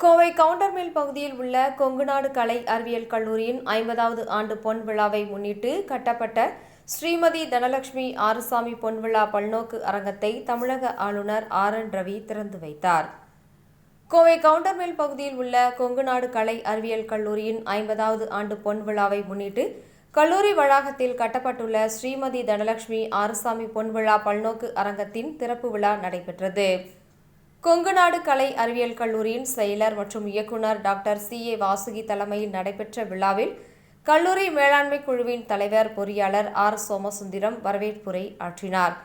கோவை கவுண்டர்மில் பகுதியில் உள்ள கொங்குநாடு கலை அறிவியல் கல்லூரியின் 50வது ஆண்டு பொன் விழாவை முன்னிட்டு கட்டப்பட்ட ஸ்ரீமதி தனலட்சுமி ஆறுசாமி பொன்விழா பல்நோக்கு அரங்கத்தை தமிழக ஆளுநர் ஆர்.என். ரவி திறந்து வைத்தார். கோவை கவுண்டர்மில் பகுதியில் உள்ள கொங்குநாடு கலை அறிவியல் கல்லூரியின் 50வது ஆண்டு பொன் விழாவை முன்னிட்டு கல்லூரி வளாகத்தில் கட்டப்பட்டுள்ள ஸ்ரீமதி தனலட்சுமி ஆறுசாமி பொன்விழா பல்நோக்கு அரங்கத்தின் திறப்பு விழா நடைபெற்றது. கொங்குநாடு கலை அறிவியல் கல்லூரியின் செயலர் மற்றும் இயக்குநர் டாக்டர் சி.ஏ. வாசுகி தலைமையில் நடைபெற்ற விழாவில் கல்லூரி மேலாண்மை குழுவின் தலைவர் பொறியாளர் ஆர். சோமசுந்தரம் வரவேற்புரை ஆற்றினார்.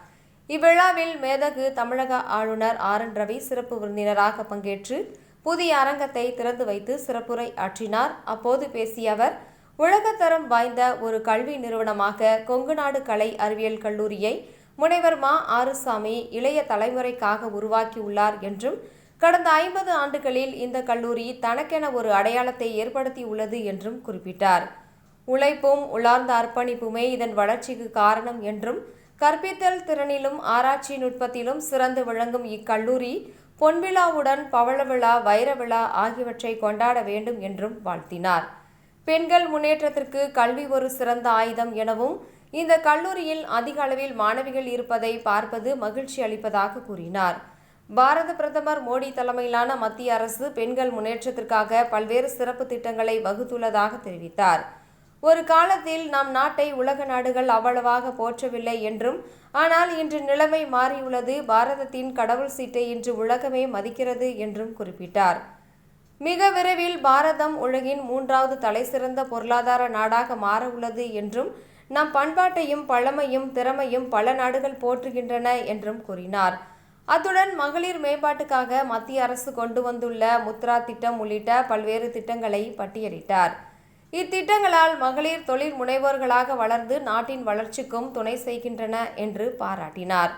இவ்விழாவில் மேதகு தமிழக ஆளுநர் ஆர்.என். ரவி சிறப்பு விருந்தினராக பங்கேற்று புதிய அரங்கத்தை திறந்து வைத்து சிறப்புரை ஆற்றினார். அப்போது பேசிய அவர், உலகத்தரம் வாய்ந்த ஒரு கல்வி நிறுவனமாக கொங்குநாடு கலை அறிவியல் கல்லூரியை முனைவர் மா. ஆறுசாமி இளைய தலைமுறைக்காக உருவாக்கியுள்ளார் என்றும், கடந்த 50 ஆண்டுகளில் இந்த கல்லூரி தனக்கென ஒரு அடையாளத்தை ஏற்படுத்தியுள்ளது என்றும் குறிப்பிட்டார். உழைப்பும் உள்ளார்ந்த அர்ப்பணிப்புமே இதன் வளர்ச்சிக்கு காரணம் என்றும், கற்பித்தல் திறனிலும் ஆராய்ச்சி நுட்பத்திலும் சிறந்து விளங்கும் இக்கல்லூரி பொன்விழாவுடன் பவள விழா, வைர விழா ஆகியவற்றை கொண்டாட வேண்டும் என்றும் வாழ்த்தினார். பெண்கள் முன்னேற்றத்திற்கு கல்வி ஒரு சிறந்த ஆயுதம் எனவும், இந்த கல்லூரியில் அதிக அளவில் மாணவிகள் இருப்பதை பார்ப்பது மகிழ்ச்சி அளிப்பதாக கூறினார். பாரத பிரதமர் மோடி தலைமையிலான மத்திய அரசு பெண்கள் முன்னேற்றத்திற்காக பல்வேறு சிறப்பு திட்டங்களை வகுத்துள்ளதாக தெரிவித்தார். ஒரு காலத்தில் நம் நாட்டை உலக நாடுகள் அவ்வளவாக போற்றவில்லை என்றும், ஆனால் இன்று நிலைமை மாறியுள்ளது. பாரதத்தின் கடவுள் சீட்டை இன்று உலகமே மதிக்கிறது என்றும் குறிப்பிட்டார். மிக விரைவில் பாரதம் உலகின் 3வது தலைசிறந்த பொருளாதார நாடாக மாற உள்ளது என்றும், நம் பண்பாட்டையும் பழமையும் திறமையும் பல நாடுகள் போற்றுகின்றன என்றும் கூறினார். அத்துடன் மகளிர் மேம்பாட்டுக்காக மத்திய அரசு கொண்டு வந்துள்ள முத்ரா திட்டம் உள்ளிட்ட பல்வேறு திட்டங்களை பட்டியலிட்டார். இத்திட்டங்களால் மகளிர் தொழில் முனைவோர்களாக வளர்ந்து நாட்டின் வளர்ச்சிக்கும் துணை செய்கின்றன என்று பாராட்டினார்.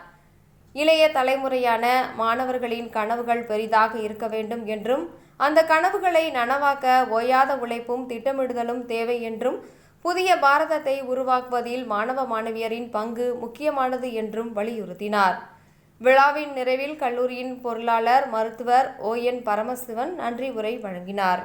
இளைய தலைமுறையான மாணவர்களின் கனவுகள் பெரிதாக இருக்க வேண்டும் என்றும், அந்த கனவுகளை நனவாக்க ஓயாத உழைப்பும் திட்டமிடுதலும் தேவை என்றும், புதிய பாரதத்தை உருவாக்குவதில் மாணவ மாணவியரின் பங்கு முக்கியமானது என்றும் வலியுறுத்தினார். விழாவின் நிறைவில் கல்லூரியின் பொருளாளர் மருத்துவர் ஓ.என். பரமசிவன் நன்றி உரை வழங்கினார்.